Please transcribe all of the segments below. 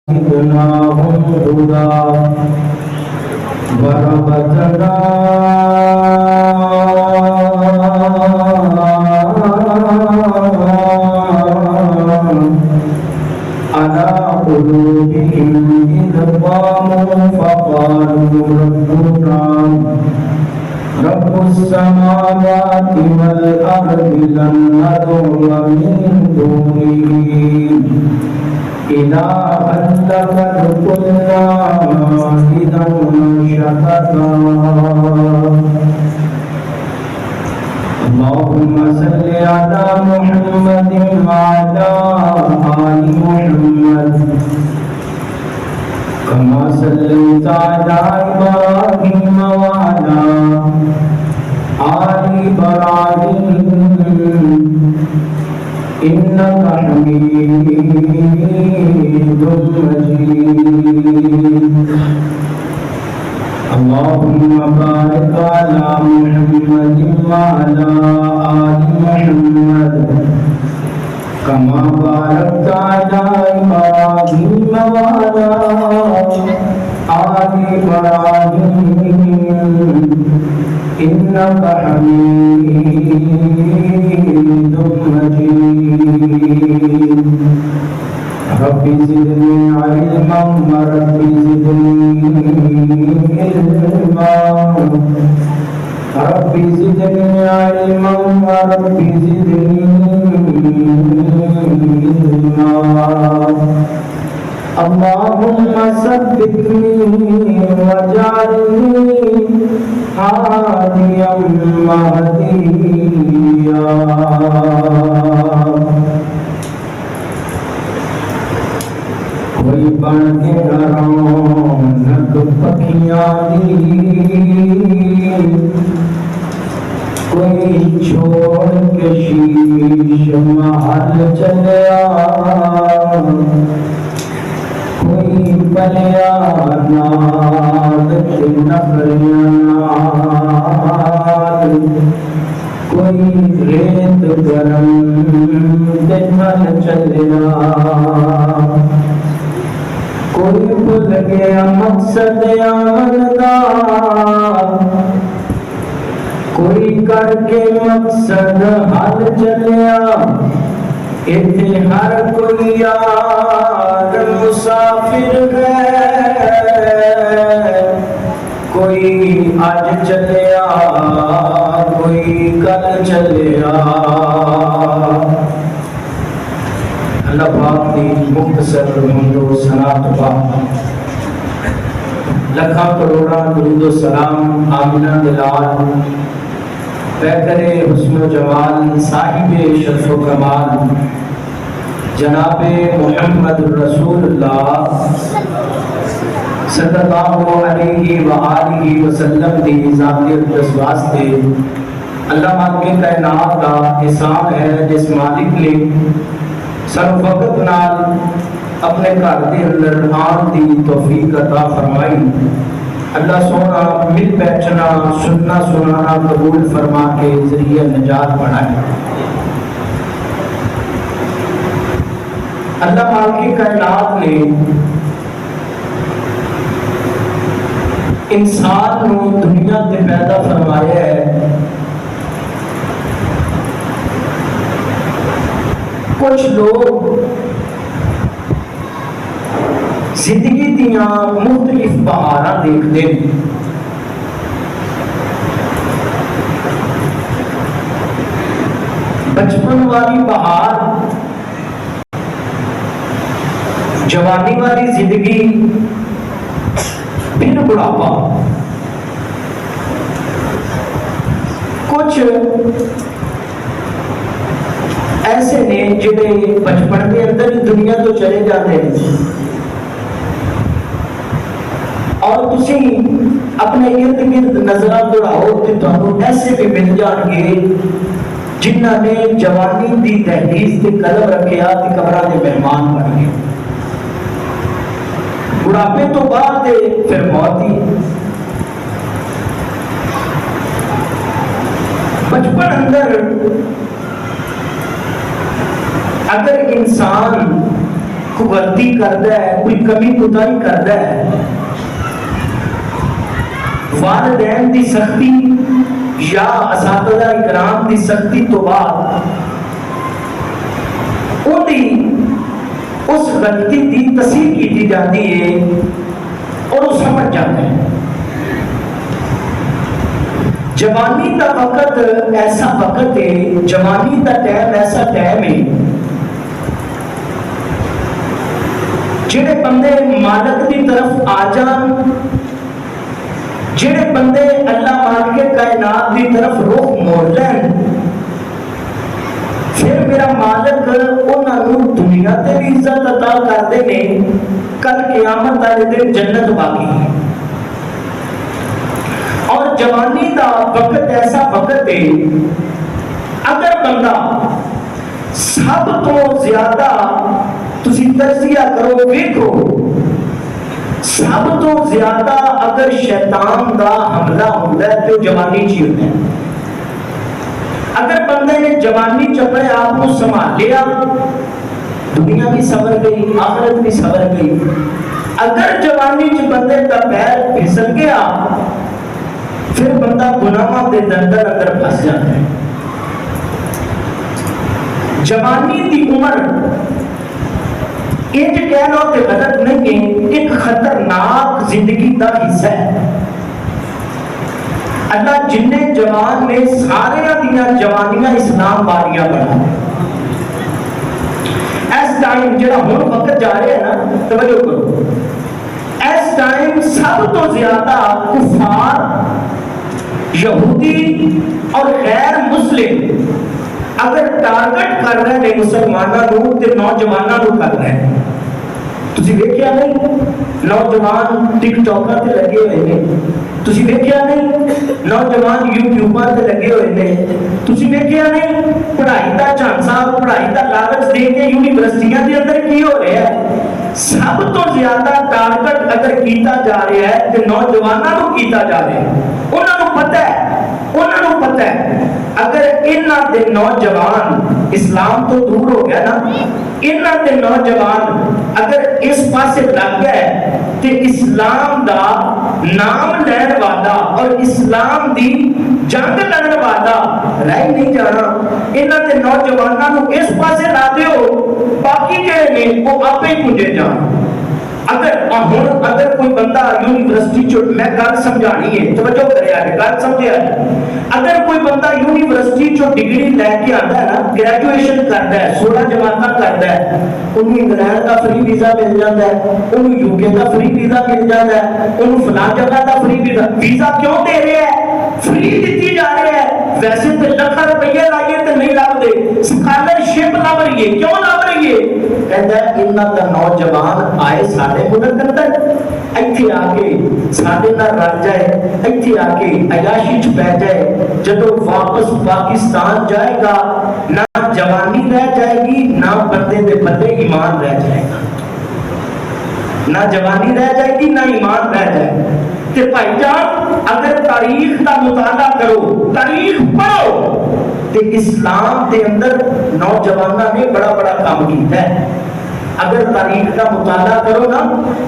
زدناهم هدى وربطنا على قلوبهم إذ قاموا فقالوا ربنا رب السماوات والأرض لن ندعو من دونه إلها لقد قلنا إذا شططا اللهم صل على محمد وعلى آل محمد كما صليت على إبراهيم وعلى آل إبراهيم إنك حميد مجيد اللهم بارك على محمد وعلى آل محمد كما باركت على إبراهيم وعلى آل إبراهيم إنك حميد مجيد رب زدني علما ورب زدني علما رب زدني علما ورب زدني علما اللهم ثبتني واجعلني هاديا مهديا कोई बन के रौनक पखियां दी कोई छोड़ के शीश महल चलिया कोई पलिया नाद के नखरियां कोई रेत गरम दिखल चलिया कोई भूल गया मकसद आमदा कोई करके मकसद हल चलिया इथे हर कोई यार मुसाफिर है कोई आज चलिया कोई कल चलिया अल्लाह पाक दी मुख्तसर हमदो सलात पाक लखा करोड़ा दुरूद सलाम आमिना दिलाल पैकरे हुस्न जमाल साहिबे शर्फ कमाल जनाबे मुहम्मद रसूलुल्लाह सल्लल्लाहु अलैहि व आलिहि वसल्लम दी ज़ातियत दस वास्ते अल्लाह पाक के कायनात का एहसान है जिस मालिक ने सब वक्त नाल अपने घर के अंदर आन की तौफीक अता फरमाई अल्लाह सोना मिल बैठना सुनना सुनाना कबूल फरमा के जरिए निजात बनाए अल्लाह मालिक कायनात ने इंसान को दुनिया से पैदा फरमाया है कुछ लोग जिंदगी दियां मुख्तलिफ बहार देखते हैं बचपन वाली बहार जवानी वाली जिंदगी फिर बुढ़ापा कुछ ऐसे ने जिहड़े बचपन के अंदर ही दुनिया तो चले जाते हैं और तुसी अपने इर्द गिर्द नजर दौड़ाओ तो तुहानू ऐसे भी मिल जाएंगे जिन्हां ने जवानी दी दहलीज ते कदम रखिया ते कब्रां दे मेहमान बन गए बुढ़ापे तो बाद फिर मौत ही बचपन अंदर अगर इंसान कोई गलती करता है, कोई कमी कुताही करता है, वालिदैन की सख्ती या असातिज़ा इकराम की सख्ती तो बाद उस गलती की तस्दीक की जाती है और वो समझ जाते हैं। जवानी का वक्त ऐसा वक्त है, जवानी का टाइम ऐसा टाइम है जेड़े बंदे मालिक की तरफ आ जान, जेड़े बंदे अल्लाह मालिक कायनात की तरफ रुख मोड़ लैन, फिर मेरा मालिक उन्होंने दुनिया ते भी इज्जत अता करते ने, कल क़यामत वाले दिन जन्नत बाकी है। और जवानी का वक्त ऐसा वक्त है, अगर बंदा सब तो ज्यादा तुसी तजिया करो देखो, सब तो ज्यादा अगर शैतान का हमला होता है तो जवानी च होता है। अगर बंदे ने जवानी च अपने आप को संभाल लिया, दुनिया भी संवर गई, आखिरत भी संवर गई। अगर जवानी च बंदे का पैर फिसल गया, फिर बंदा गुनाहों के दलदल अंदर फंस जाता है। जवानी की उम्र इंज कह लो तो गलत नहीं है, एक खतरनाक जिंदगी का हिस्सा है। अल्लाह जिन्ने जवान ने सारे दियां जवानियां इस्लाम वालियां बना। इस टाइम जो हुण वक्त जा रहा है ना, तवज्जो करो, इस टाइम सब तो ज्यादा कुफार, यहूदी और गैर मुस्लिम अगर टारगेट कर रहे हैं मुसलमानों को तो नौजवानों को कर रहे हैं। तुसी देखिया नहीं, नौजवान टिकटॉकर ते लगे हुए हैं, तुसी देखिया नहीं नौजवान यूट्यूबर ते लगे हुए हैं, तुसी देखिया नहीं पढ़ाई का झांसा, पढ़ाई का लालच दे के यूनिवर्सिटियां के अंदर की हो रहा है। सब तो ज्यादा टारगेट अगर किया जा रहा है तो नौजवानों को किया जा रहा है। उन्होंने पता है, उन्होंने पता है अगर इन्हां दे नौजवान इस्लाम तो दूर हो गया ना, इन्हां दे नौजवान अगर इस पासे लग गए तो इस्लाम का नाम लैन वाला और इस्लाम की जंग लड़न वाला रह नहीं जाना। इन्हां दे नौजवानों को इस पासे ला दियो, बाकी जेड़े ने वो आपे पुंजे जान। अगर कोई बंदा यूनिवर्सिटी चो, मैं गल समझानी है, तवज्जो करिया है, गल समझिया है। अगर कोई बंदा यूनिवर्सिटी चो डिग्री लेके आता है ना, ग्रेजुएशन करता है, 16 जमाता करता है, उन्हें इंग्लैंड का फ्री वीजा मिल जाता है, उन्हें यूके का फ्री वीजा मिल जाता है, उन्हें फलां जगह का फ्री वीजा। वीजा क्यों दे रहे हैं? फ्री दी जा रही है। वैसे तो लाख रुपये लाइए तो नहीं लगते, स्कॉलरशिप लग रही है। क्यों लग रही है? कहता है इन्हां दा नौजवान आए साडे मुल्क अंदर, इत्थे आके साडे नाल रल जाए, इत्थे आके अयाशी च पै जाए, जदों वापस पाकिस्तान जाएगा ना जवानी रह जाएगी, ना बंदे दे बंदे ईमान रह जाएगा, ना जवानी रह जाएगी ना ईमान रह जाएगा। ते भाईजान अगर तारीख का मुताला करो, तारीख पढ़ो, तो इस्लाम के अंदर नौजवानों ने बड़ा बड़ा काम किया है। अगर तारीख का मुताला करो ना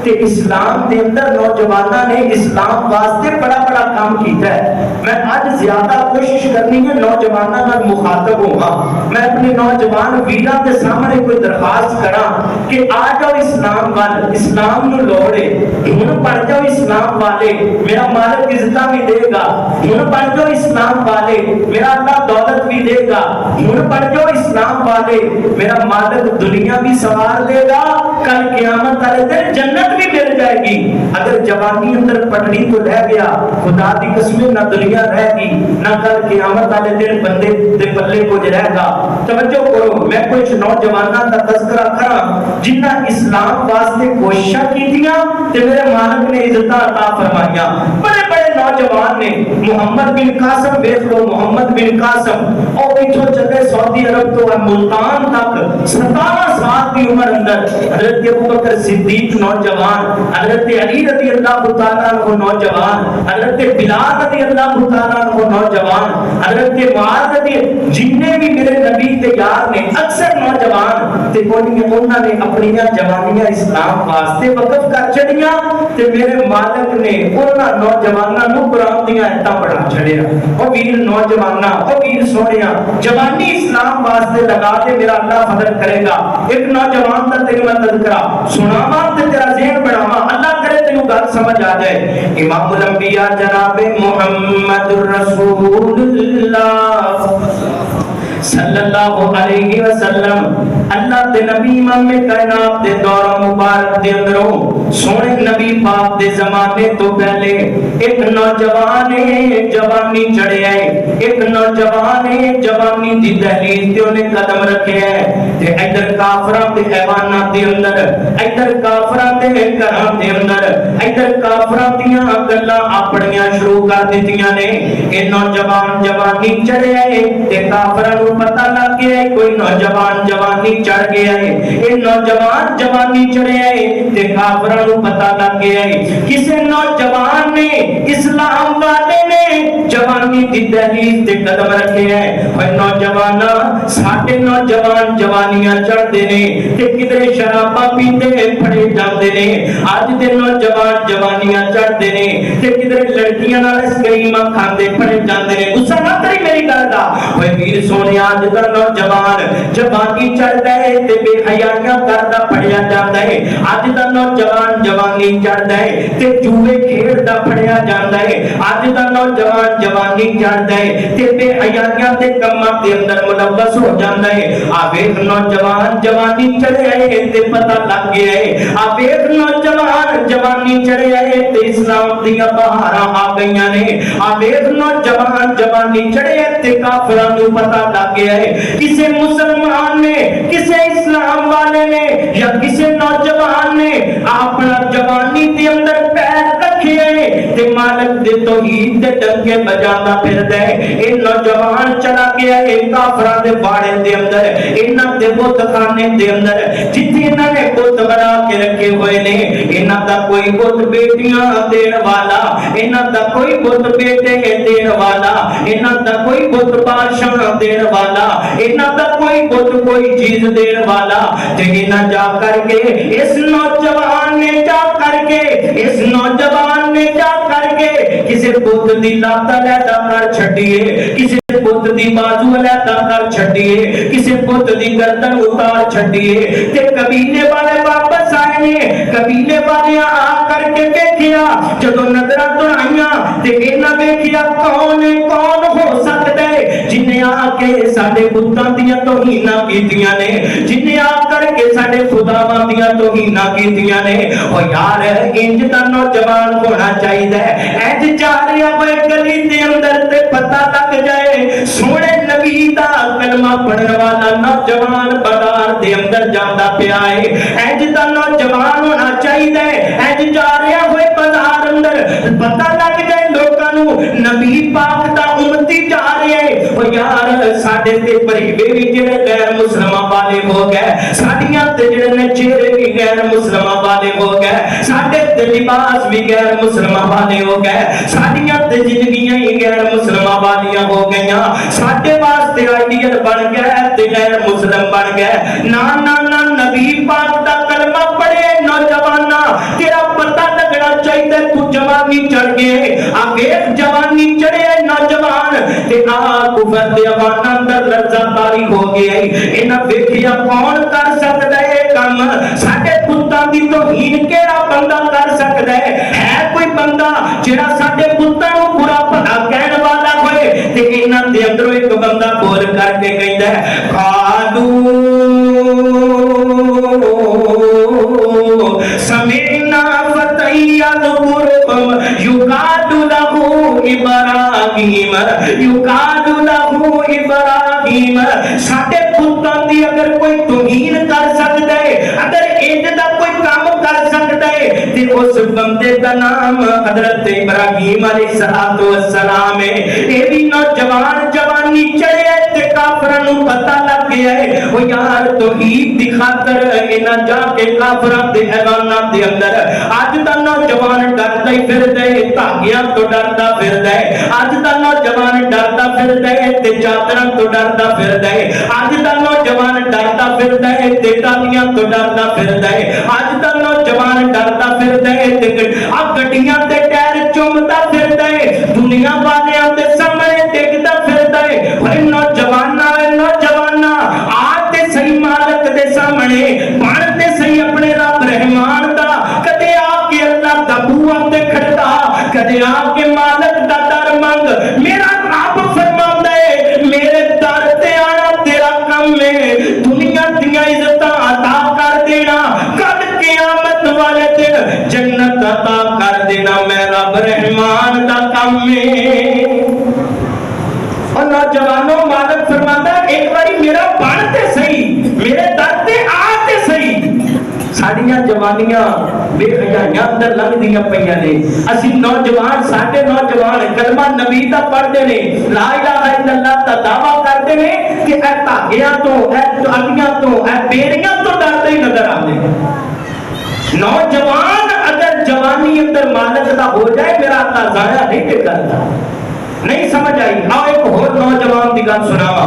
तो इस्लाम के अंदर नौजवानों ने इस्लाम वास्ते बड़ा बड़ा काम किया है। मैं आज ज्यादा कोशिश करनी है नौजवानों का मुखातब होगा। मैं अपने नौजवान वीरों के सामने कोई दरखास्त करा कि आ जाओ इस्लाम वाल, इस्लाम नूं लोड़ है, हुण पढ़ जाओ इस्लाम वाले, मेरा मालिक इज्जत भी देगा। हुण पढ़ जाओ इस्लाम वाले, मेरा अल्लाह दौलत भी देगा। हुण पढ़ जाओ इस्लाम वाले, मेरा मालिक दुनिया भी संवार दे, कल क़यामत वाले दिन जन्नत भी मिल जाएगी। अगर जवानी अंदर पटड़ी तो रह गया, खुदा की कसम ना दुनिया रहेगी, ना कल क़यामत वाले दिन बंदे दे पल्ले कुछ रहेगा। तवज्जो करो, मैं कुछ नौजवानों का तज़किरा करा जिन्ना इस्लाम वास्ते कोशिशां कीतियां ते मेरे मालिक ने इज्जत अता फरमाइयां। बड़े बड़े नौजवान ने मुहम्मद बिन कासिम देख लो, मुहम्मद बिन कासिम और इथों चले सऊदी अरब तो मुल्तान तक 17 साल की उम्र अंदर हजरत अबू बकर सिद्दीक नौजवान, हजरत अली रज़ी अल्लाह तआला अन्हु नौजवान, हजरत बिलाल रज़ी अल्लाह तआला अन्हु नौजवान, हजरत मुआज रज़ी, जिन्ने भी मेरे नबी के यार ने अक्सर नौजवान ते उन्होंने ने अपनी जवानियां इस्लाम वास्ते वक्फ कर छड़ियां ते मेरे मालिक ने उन्हां नौजवानां नूं कुरान दी आयतां पढ़ा छड़िया। ओ वीर नौजवाना, ओ वीर सोहणिया, जवानी इस्लाम वास्ते लगा दे, मेरा अल्लाह फजल करेगा। एक नौजवान दा तेरे मैं तज़किरा सुनावा ते तेरा ज़हन बढ़ावा, अल्लाह करे तेनू गल समझ आ जाए। इमामुल अंबिया जनाबे मुहम्मदुर रसूलुल्लाह सल्लल्लाहु अलैहि वसल्लम अल्लाह दे नबी इमाम कायनात दे दौर मुबारक दे अंदरों सोने नबी पाक दे जमाने तो पहले एक नौजवान जवानी चढ़े है, एक नौजवान जवानी दी दहलीज ते उन्हें कदम रखे है ते इधर काफरां दे हैवानां दे अंदर, इधर काफरां दे घरां दे अंदर, इधर काफरां दियां गल्लां अपनियां शुरू कर दित्तियां ने। ए नौजवान जवानी चढ़े है ते काफरां नूं पता लग गया है कोई नौजवान जवानी चढ़ गया है, ये नौजवान जवानी चढ़े है ते काफरां नूं पता लग गया है किसे नौजवान ने इस्लाम वाले ने जवानी दी दहलीज ते कदम रखे हैं। ओए नौजवाना, साडे नौजवान जवानियां चढ़दे ने ते किधरे शराबा पींदे फड़े जांदे ने, अज दे नौजवान जवानियां चढ़दे ने ते किधरे लड़कियां नाल स्क्रीमां खांदे फड़े जांदे ने। गुस्सा ना करी मेरी गल दा। ओए वीर सोहणिया, अज दा नौजवान जवानी चढ़दा है ते बेहयाइयां करदा फड़िया जांदा है। अज दा नौजवान जवानी चढ़दा है ते जुए खेडदा फड़िया जांदा है। अज दा नौजवान जवानी चढ़दा है ते बेहयाइयां दे कम्मां दे अंदर मुलव्वस हो जांदा है। आ वेख नौजवान जवानी चढ़े है ते पता लग गया है, आ वेख नौजवान जवानी चढ़े है ते इस्लाम दियां बहारां आ गईयां ने। आ वेख नौजवान जवानी चढ़े है ते काफिरां नूं पता लग गया है किसे मुसलमान ने, किसे इस्लाम वाले ने या किसे नौजवान ने अपना जवानी के अंदर पैर रखे ते मालिक दे तौहीद दे डंके बजांदा फिरदा है। ए नौजवान चला गया है काफरां दे बाड़े दे अंदर, इन्हां दे बुत खाने दे अंदर जिथे इन्हां ने बुत बना के रखे हुए ने। इन्हां दा कोई बुत बेटियां देण वाला, इन्हां दा कोई बुत बेटे देण वाला, इन्हां दा कोई बुत बादशाह देण वाला, इन्हां दा कोई बुत कोई चीज देण वाला। ते इन्हां जा करके इस नौजवान ने जा करके, इस नौजवान ने जा करके किसी बुत दी लात लैदा कर छड्डिए, किसी बुत दी बाजू लैदा कर छड्डिए, किसी बुत दी गर्दन उतार छड्डिए। ते कबीले वाले वापस आए ने, कबीले वाले आ करके देखिया जदों नजरां दुराइयां ते इन्हां देखिया कौन हो सकदा है जिन्ने आके साडे बुतां दियां तौहीनां कीतियां ने, जिन्ने आ करके साडे खुदावां दियां तौहीनां कीतियां ने। ओ यार इंज दा नौजवान होना चाहिए, इंज जा रहा होए गली दे अंदर ते पता लग जाए सोने नबी दा कलमा पढ़न वाला नौजवान बाजार दे अंदर जांदा पिया है। इंज दा नौजवान होना चाहिए, इंज जा रहा होए बाजार अंदर पता लग जाए लोकां नूं नबी पाक दा उम्मती जा रहा है। ओ यार साडे ते परिवे भी जेड़े गैर मुसलमां वाले हो गए, साडियां ते जेड़े चेहरे भी गैर मुसलमां वाले हो गए, साडे ते लिबास भी गैर मुसलमां वाले हो गए, साडियां ते जिंदगियां ही गैर मुसलमां वालियां हो गईयां। साडे वास्ते आइडियल बन गए ते गैर मुसलम बन गए। ना ना ना नबी पाक दा कलमा पढ़े नौजवाना, तेरा पता लगना चाहिए तू जवानी चढ़ गए। आ वेख जवानी चढ़े नौजवान ते आ कुफर दे अवाना अंदर लज्जतदारी हो गई। इन्हां वेखिया कौन कर सकदा है काम, साडे पुत्तां दी तौहीन केड़ा बंदा कर सकदा है कोई बंदा जेड़ा साडे पुत्तां नूं बुरा भला कहण वाला होए। ते इन्हां दे अंदरों एक बंदा बोल करके कहंदा है कालू समीना फतैयद गुरबम युकादु लहू इब्राहीम, युकादु लहू इब्राहीम। साडे पुत्तां दी अगर कोई तौहीन कर सकदा है, अगर इंज दा कोई काम कर सकदा है ते उस बंदे का नाम हजरत इब्राहीम अलैहिस्सलाम है। ये भी नौजवान जवानी चढ़े ते काफिरां नूं पता लग गया है ओ यार तौहीद दी खातर इना जाके काफिरां दे ऐवानां दे अंदर अज दा नौजवान डरदा ही फिरदा है, धागियां तो डरदा फिरदा है। अज दा नौजवान डरदा फिरदा है ते चादरां तो डरदा फिरदा है। अज दा नौजवान डरदा फिरदा है ते टालियां तो डरदा फिरदा है। अज दा नौजवान डरदा फिरदा है ते आ गड्डियां ते टायर चुमदा फिरदा है, दुनिया वालियां दे सामने टिकदा फिरदा है। ओए नौजवाना आ ते सही मालिक दे सामने बन ते सही अपने रब रहमान दा। कदे आके अल्लाह दा बूहा ते खड़का, कदे आके मालिक दा दर मंग। मेरा रब फरमांदा है मेरे दर ते आना तेरा काम है, दुनिया दियां इज्जतां अता कर देना, कल क़यामत वाले दिन जन्नत अता कर देना, मैं रब रहमान दा काम है। और नौजवानों मालिक फरमाता एक बारी मेरा बनते सही, मेरे दर ते आते सही। साड़ियां जवानियां बेहयाइयां अंदर लंघदियां पईयां ने। असी नौजवान साडे नौजवान कलमा नबी दा पढ़दे ने, ला इलाहा इल्लल्लाह दा दावा करदे ने कि ए धागियां तो ए टालियां तो ए बेड़ियां तो डरदे ही नजर आते। नौजवान अगर जवानी अंदर मालिक दा हो जाए मेरा अल्लाह जाया नहीं करता। नहीं समझ आई? आओ एक और नौजवान की गल सुनावा।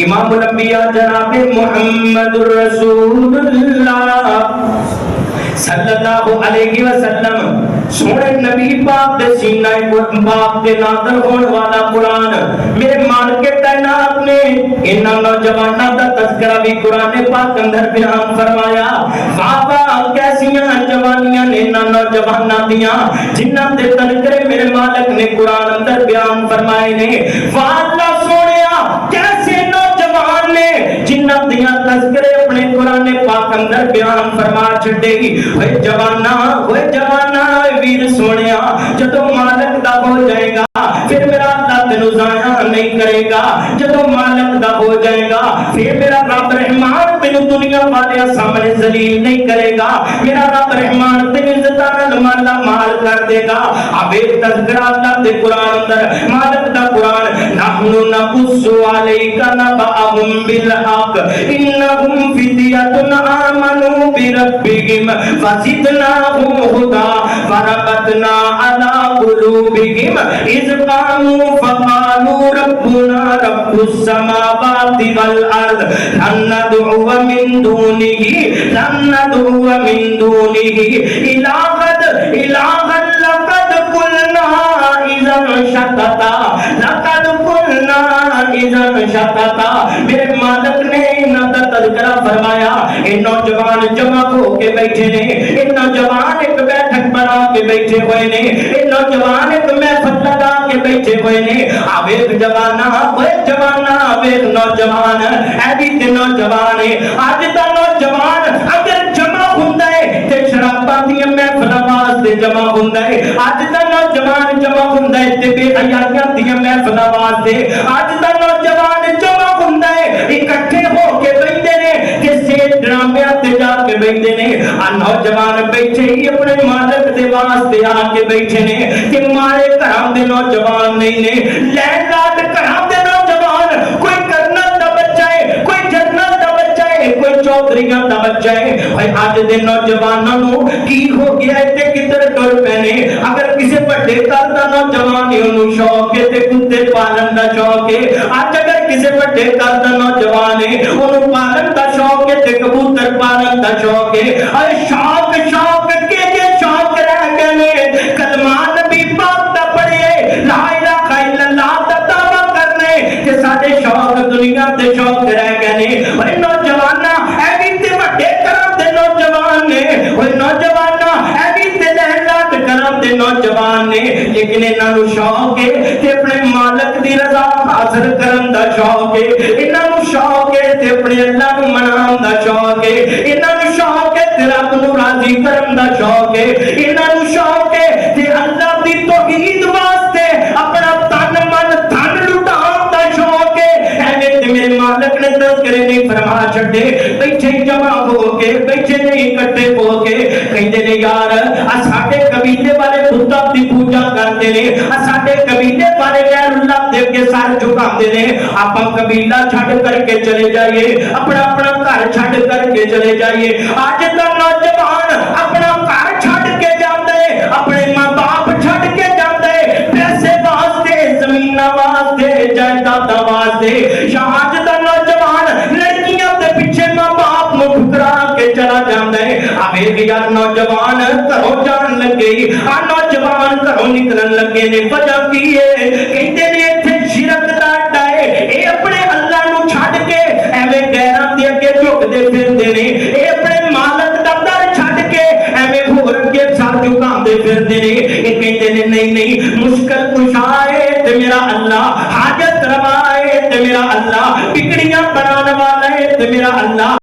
इमामुल अंबिया जनाब मुहम्मदुर रसूलुल्लाह सल्लल्लाहु अलैहि वसल्लम सोने नबी पाक दे सीना पाक दे नाज़िल होने वाला कुरान मेरे मालिक कायनात ने इन्हां नौजवानां दा तज़किरा भी कुरान पाक अंदर बयान फरमाया। वाह वाह कैसियां जवानियां ने इन्हां नौजवानां दियां जिन्हां दे तज़किरे मेरे मालिक ने कुरान अंदर बयान फरमाए ने। वाह अल्लाह सोनिया कैसे नौजवान ने जिन्हां दियां तज़किरे अपने कुरान पाक अंदर बयान फरमा छड्डेगी। ओए जवाना वीर सोनिया जदों मालिक दा हो जाएगा फिर मेरा अल्लाह तेनू जाया नहीं करेगा। जदों मालिक दा हो जाएगा फिर मेरा रब रहमान तेनू दुनिया वाले सामने जलील नहीं करेगा। मेरा रब रहमान तेनू इज्जत नाल माला माल कर देगा। अबे तज़किरा अल्लाह दे कुरान अंदर मालिक दा कुरान नहनु नकुस्सु अलैका नबअहुम बिल हक इन्नहुम फित्यतुन आमनु बि रब्बिहिम फज़िदनाहुम हुदा वरबतना अला कुलूबिहिम इज़ क़ामू फ़क़ालू रब्बुना रब्बुस समावाति वल अर्द लन नदउव मिन दूनिही इलाहन लक़द कुलना इज़न शतता। मेरे मालिक ने इन्हां दा तज़किरा फरमाया। ये नौजवान जमा हो के बैठे ने, ये नौजवान एक बैठक बना के बैठे हुए ने, ये नौजवान एक महफिल लगा के बैठे हुए ने। आवेग जवाना आवेग नौजवान ऐ भी ते नौजवान है। अज दा नौजवान अगर जमा हुंदा है ते शराबां दी महफिलां वास्ते जमा हुंदा है। अज दा नौजवान जमा हुंदा है ते बेहयाइयां दी महफिलां वास्ते। अज दा नौजवान जमा हुंदा है इकट्ठे हो के बैठे ने ते सेठ ड्रामियां ते जाके बैठे ने। आ नौजवान बैठे ही अपने मालिक दे वास्ते आके बैठे ने कि मारे घरां दे नौजवान नहीं ने, लैंडलॉर्ड घरां दे नौजवान, कोई कर्नल दा बच्चा है, कोई जनरल दा बच्चा है, कोई चौधरीयां दा बच्चा है। भाई आज दे नौजवानों नूं की हो गया है ते किधर टुर पैने। अगर किसी बड़े घर दा नौजवान है उन्होंने शौक है ते कुत्ते पालन दा शौक है। आज अगर किसी बड़े घर दा नौजवान है उन्होंने पालन दा शौक है ते कबूतर पालन दा शौक है। अरे शौक के जे शौक रह गए ने कलमा नबी पाक दा पढ़े ला इलाहा इल्लल्लाह दा दावा करने ते साडे शौक दुनिया दे शौक रह गए ने। अरे नौजवाना ऐ भी ते बड़े घरां दे नौजवान ने, ओए नौजवाना ऐ भी ते लहलात घरां दे नौजवान ने, लेकिन इन्हां नूं शौक है ते अपने मालिक दी रज़ा हासिल करन दा शौक है। इन्हां नूं शौक है ते अपने अल्लाह नूं मनाउण दा शौक है। इन्हां नूं शौक है ते रब नूं राज़ी करन दा शौक है। इन्हां नूं शौक है ते अल्लाह दी तौहीद वास्ते अपना तन मन धन लुटाउण दा शौक है। ऐवें ते मेरे मालिक ने तज़किरे नहीं फरमा छड्डे, बैठे जमा हो के बैठे नहीं इकट्ठे हो के कहंदे ने यार आ जाते ने, साडे कबीले वाले गैरुल्लाह दे अगे सर झुकाते ने। आपां कबीला छड्ड करके चले जाइए, अपना अपना घर छड्ड करके चले जाइए। अज दा नौजवान अपना घर छड्ड के जांदा है, अपने मां बाप छड्ड के जांदा है, पैसे वास्ते, जमीन वास्ते, जायदाद वास्ते। आज दा नौजवान लड़कियां दे पीछे मां बाप नूं ठुकरा के चला जांदा है। आवेग यार नौजवान घरों जान लगे, आ नौजवान घरों निकलन लगे ने, वजह की है? कहते ने इत्थे शिरक दा अड्डा है, ये अपने अल्लाह नूं छड्ड के एवें गैरां दे अगे झुकदे फिरदे ने, ये अपने मालक दा दर छड्ड के एवें होर अगे सर झुकांदे फिरदे ने। ये कहते ने नहीं नहीं, मुश्किल कुशा है ते मेरा अल्लाह, हाजत रवा है ते मेरा अल्लाह, बिगड़ियां बनाने वाला है ते मेरा अल्लाह।